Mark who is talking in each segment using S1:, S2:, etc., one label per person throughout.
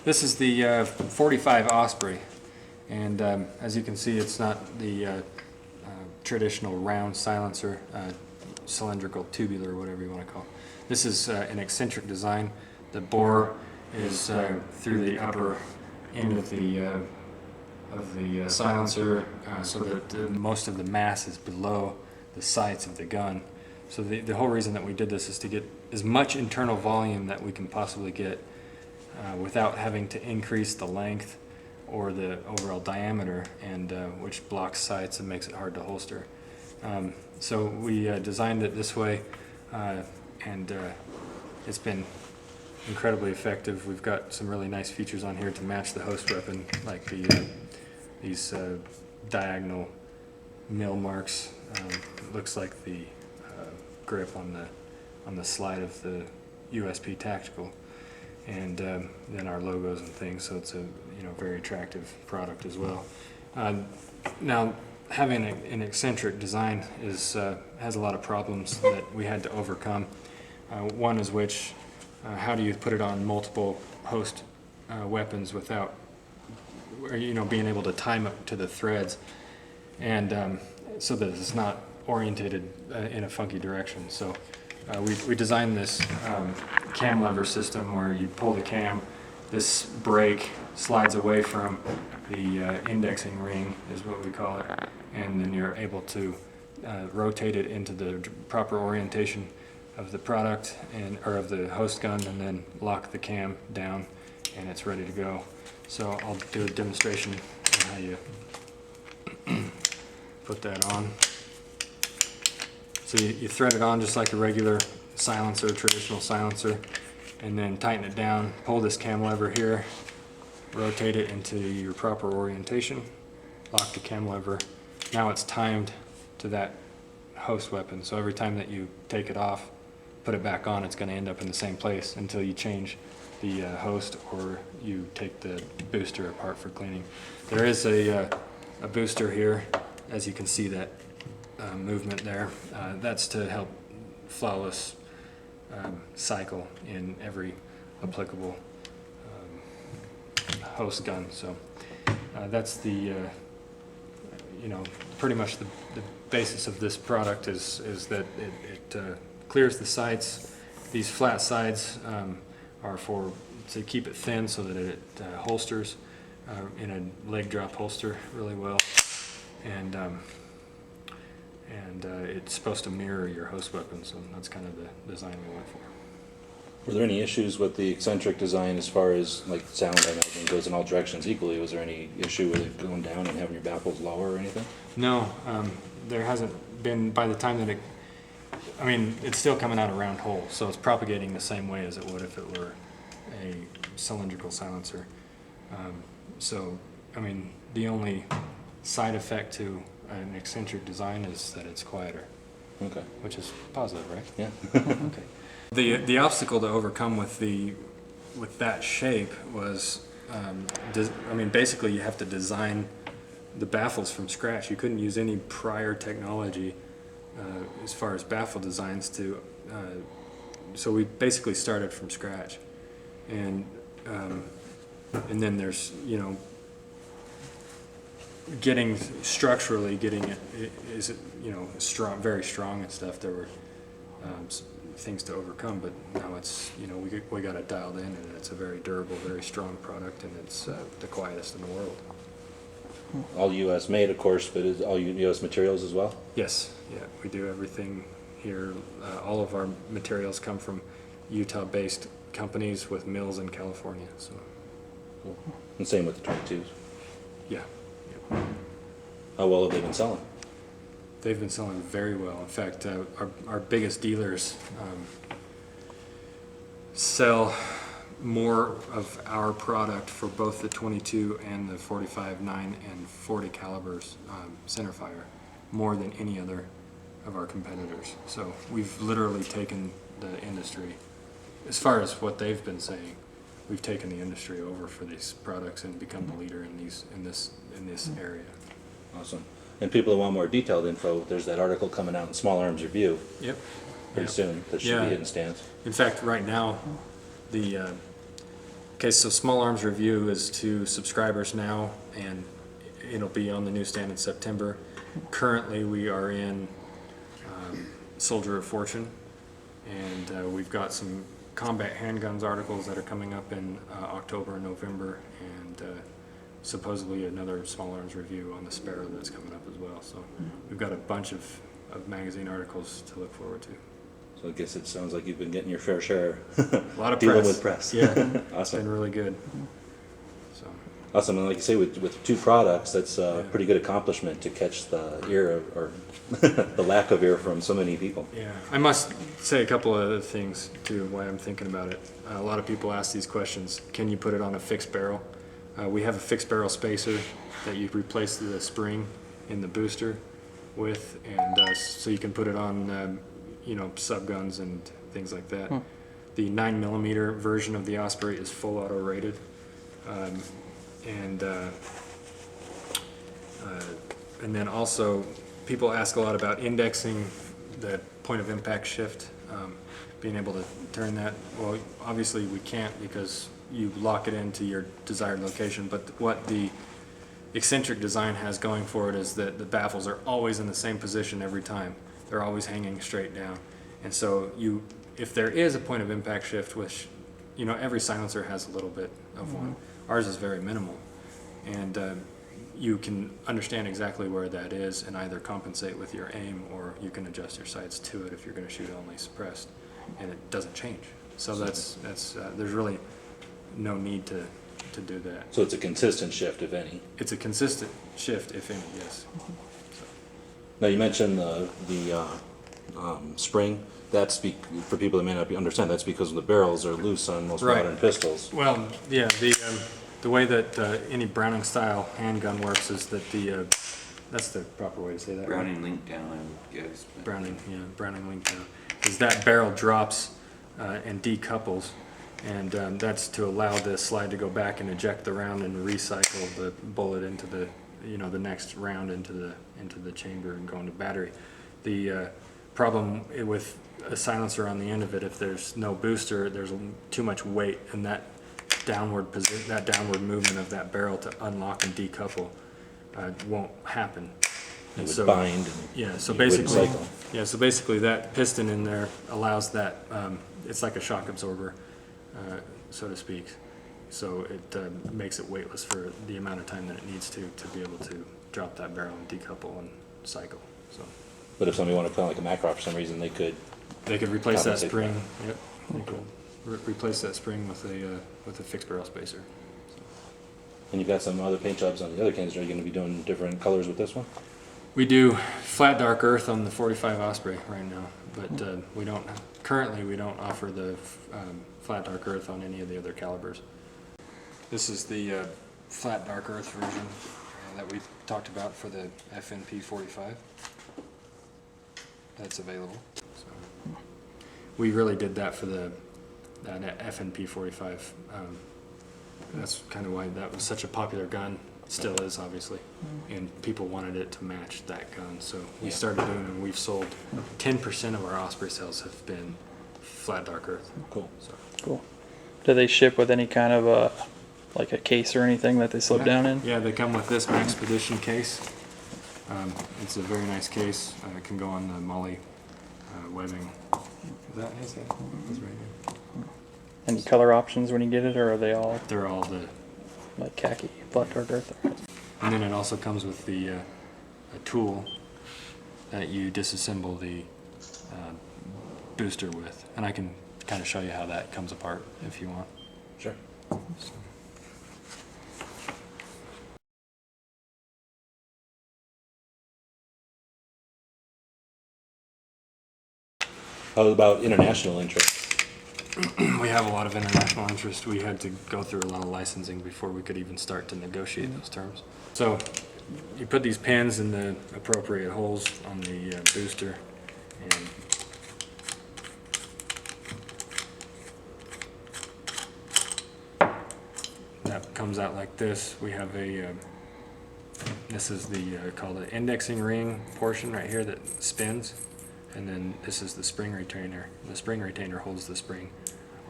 S1: This is the 45 Osprey, and as you can see, it's not the traditional round silencer, cylindrical, tubular, whatever you want to call it. This is an eccentric design. The bore is through the upper end of the silencer, so that most of the mass is below the sights of the gun. So the whole reason that we did this is to get as much internal volume that we can possibly get without having to increase the length or the overall diameter, and which blocks sights and makes it hard to holster. So we designed it this way, and it's been incredibly effective. We've got some really nice features on here to match the host weapon, like these diagonal mill marks. Looks like the grip on the slide of the USP Tactical, and then our logos and things. So it's a very attractive product as well. Now, having an eccentric design has a lot of problems that we had to overcome. One is which, how do you put it on multiple host weapons without being able to time it to the threads, and so that it's not orientated in a funky direction. So we designed this cam lever system where you pull the cam, this brake slides away from the indexing ring, is what we call it, and then you're able to rotate it into the proper orientation of the product or of the host gun, and then lock the cam down, and it's ready to go. So I'll do a demonstration on how you put that on. So you thread it on just like a regular silencer, traditional silencer, and then tighten it down. Pull this cam lever here, rotate it into your proper orientation, lock the cam lever. Now it's timed to that host weapon, so every time that you take it off, put it back on, it's going to end up in the same place until you change the host or you take the booster apart for cleaning. There is a booster here, as you can see that movement there. That's to help flawless cycle in every applicable host gun. So that's the pretty much the basis of this product is that it clears the sights. These flat sides are to keep it thin so that it holsters in a leg drop holster really well, and it's supposed to mirror your host weapon, so that's kind of the design we went for.
S2: Were there any issues with the eccentric design as far as like sound? I imagine goes in all directions equally. Was there any issue with it going down and having your baffles lower or anything?
S1: No, there hasn't been. By the time that it's still coming out a round hole, so it's propagating the same way as it would if it were a cylindrical silencer. The only side effect to an eccentric design is that it's quieter.
S2: Okay.
S1: Which is positive, right?
S2: Yeah.
S1: Okay. The obstacle to overcome with that shape was, basically you have to design the baffles from scratch. You couldn't use any prior technology as far as baffle designs so we basically started from scratch, and then there's getting it is strong, very strong and stuff. There were things to overcome, but now it's we got it dialed in, and it's a very durable, very strong product, and it's the quietest in the world.
S2: All U.S. made, of course, but is all U.S. materials as well?
S1: Yes, yeah, we do everything here. All of our materials come from Utah-based companies with mills in California. So,
S2: Cool. And same with the 22s.
S1: Yeah.
S2: How well have they been selling?
S1: They've been selling very well. In fact, our biggest dealers sell more of our product for both the 22 and the 45, 9, and 40 calibers centerfire, more than any other of our competitors. So we've literally taken the industry, as far as what they've been saying, we've taken the industry over for these products and become the leader in this area.
S2: Awesome. And people who want more detailed info, there's that article coming out in Small Arms Review.
S1: Yep.
S2: Pretty soon. That should be hitting stands.
S1: In fact, right now, Okay, so Small Arms Review is to subscribers now, and it'll be on the newsstand in September. Currently, we are in Soldier of Fortune, and we've got some combat handguns articles that are coming up in October and November, and supposedly another Small Arms Review on the Sparrow that's coming up as well. So we've got a bunch of magazine articles to look forward to.
S2: So I guess it sounds like you've been getting your fair share.
S1: A lot of
S2: dealing
S1: press.
S2: with press.
S1: Yeah,
S2: Awesome.
S1: it's been really good. So.
S2: Awesome, and like you say, with 2 products, that's a pretty good accomplishment to catch the ear or the lack of ear from so many people.
S1: Yeah, I must say a couple of other things too, why I'm thinking about it. A lot of people ask these questions. Can you put it on a fixed barrel? We have a fixed barrel spacer that you replace the spring in the booster with, and so you can put it on, you know, sub guns and things like that. The 9mm version of the Osprey is full auto rated, and then also people ask a lot about indexing the point of impact shift, being able to turn that. Well, obviously we can't because you lock it into your desired location, but what the eccentric design has going for it is that the baffles are always in the same position every time. They're always hanging straight down. And so if there is a point of impact shift, which, you know, every silencer has a little bit of one. Ours is very minimal. And you can understand exactly where that is and either compensate with your aim, or you can adjust your sights to it if you're going to shoot only suppressed, and it doesn't change. So that's there's really no need to do that.
S2: So it's a consistent shift, if any.
S1: It's a consistent shift, if any, yes. So.
S2: Now you mentioned the spring. That's for people that may not understand. That's because the barrels are loose on most modern pistols.
S1: Well, yeah, the way that any Browning style handgun works is that that's the proper way to say that.
S3: Browning link down, I would guess.
S1: Browning link down. Is that barrel drops and decouples, and that's to allow the slide to go back and eject the round and recycle the bullet into the the next round into the chamber and go into battery. The problem with a silencer on the end of it, if there's no booster, there's too much weight, and that downward movement of that barrel to unlock and decouple won't happen.
S2: It would
S1: so,
S2: bind. And
S1: so basically that piston in there allows that. It's like a shock absorber, so to speak. So it makes it weightless for the amount of time that it needs to be able to drop that barrel and decouple and cycle. So.
S2: But if somebody wanted to put on like a macro for some reason, they could
S1: replace that
S2: compensate
S1: spring.
S2: that.
S1: Yep. They could replace that spring with a fixed barrel spacer. So.
S2: And you've got some other paint jobs on the other cans. Are you going to be doing different colors with this one?
S1: We do flat dark earth on the 45 Osprey right now, but we don't offer the flat dark earth on any of the other calibers. This is the flat dark earth version that we talked about for the FNP 45. That's available. So we really did that for that FNP 45. That's kind of why that was such a popular gun. Still is, obviously, and people wanted it to match that gun. So we started doing it, and we've sold 10% of our Osprey sales have been flat dark earth.
S2: Cool.
S1: So.
S4: Cool. Do they ship with any kind of like a case or anything that they slip down in?
S1: Yeah, they come with this Expedition case. It's a very nice case. It can go on the Molly webbing. Is that his head? It's right here.
S4: Any color options when you get it, or are they all
S1: They're all the.
S4: like khaki, flat dark earth?
S1: And then it also comes with the a tool that you disassemble the booster with, and I can kind of show you how that comes apart if you want.
S2: Sure. How about international interest?
S1: We have a lot of international interest. We had to go through a lot of licensing before we could even start to negotiate those terms. So you put these pins in the appropriate holes on the booster, and that comes out like this. We have this is called the indexing ring portion right here that spins, and then this is the spring retainer. The spring retainer holds the spring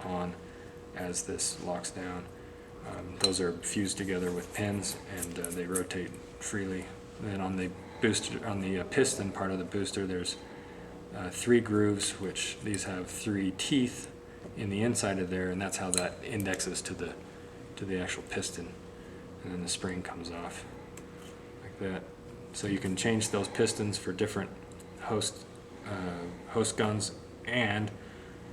S1: on. as this locks down. Those are fused together with pins, and they rotate freely. Then on the booster, on the piston part of the booster, there's 3 grooves, which these have 3 teeth in the inside of there, and that's how that indexes to the actual piston. And then the spring comes off like that. So you can change those pistons for different host guns, and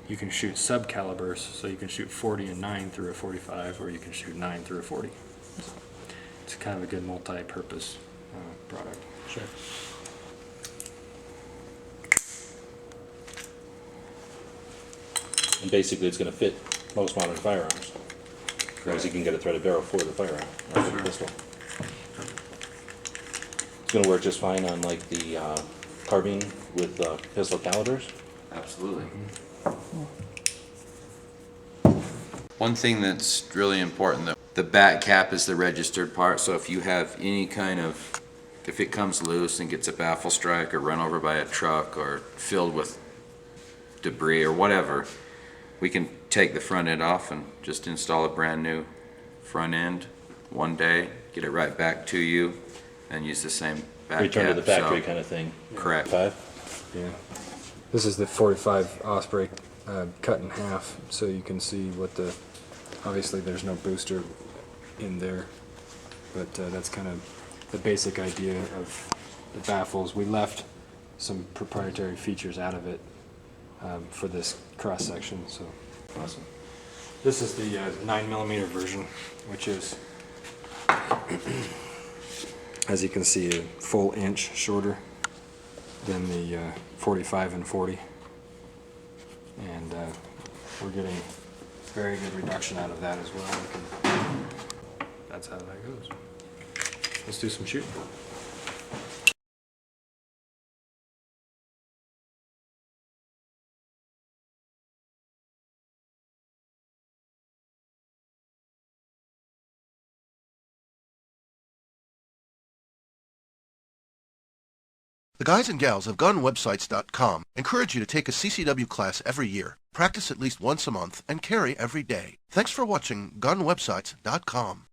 S1: you can shoot sub calibers, so you can shoot 40 and 9 through a 45, or you can shoot 9 through a 40. So it's kind of a good multi-purpose product.
S2: Sure. And basically, it's going to fit most modern firearms, because you can get a threaded barrel for the firearm, or the pistol. It's going to work just fine on like the carbine with pistol calibers.
S3: Absolutely. One thing that's really important, though, the back cap is the registered part, so if you have any kind of, if it comes loose and gets a baffle strike or run over by a truck or filled with debris or whatever, we can take the front end off and just install a brand new front end one day, get it right back to you, and use the same back
S2: Return
S3: cap.
S2: to the factory
S3: So,
S2: kind of thing.
S3: correct.
S2: 5?
S1: Yeah. This is the 45 Osprey cut in half, so you can see what the, obviously there's no booster in there, but that's kind of the basic idea of the baffles. We left some proprietary features out of it for this cross section. So
S2: Awesome.
S1: this is the 9mm version, which is, as you can see, a full inch shorter than the 45 and 40, and we're getting very good reduction out of that as well. That's how that goes. Let's do some shooting.
S5: The guys and gals of GunWebsites.com encourage you to take a CCW class every year, practice at least once a month, and carry every day. Thanks for watching GunWebsites.com.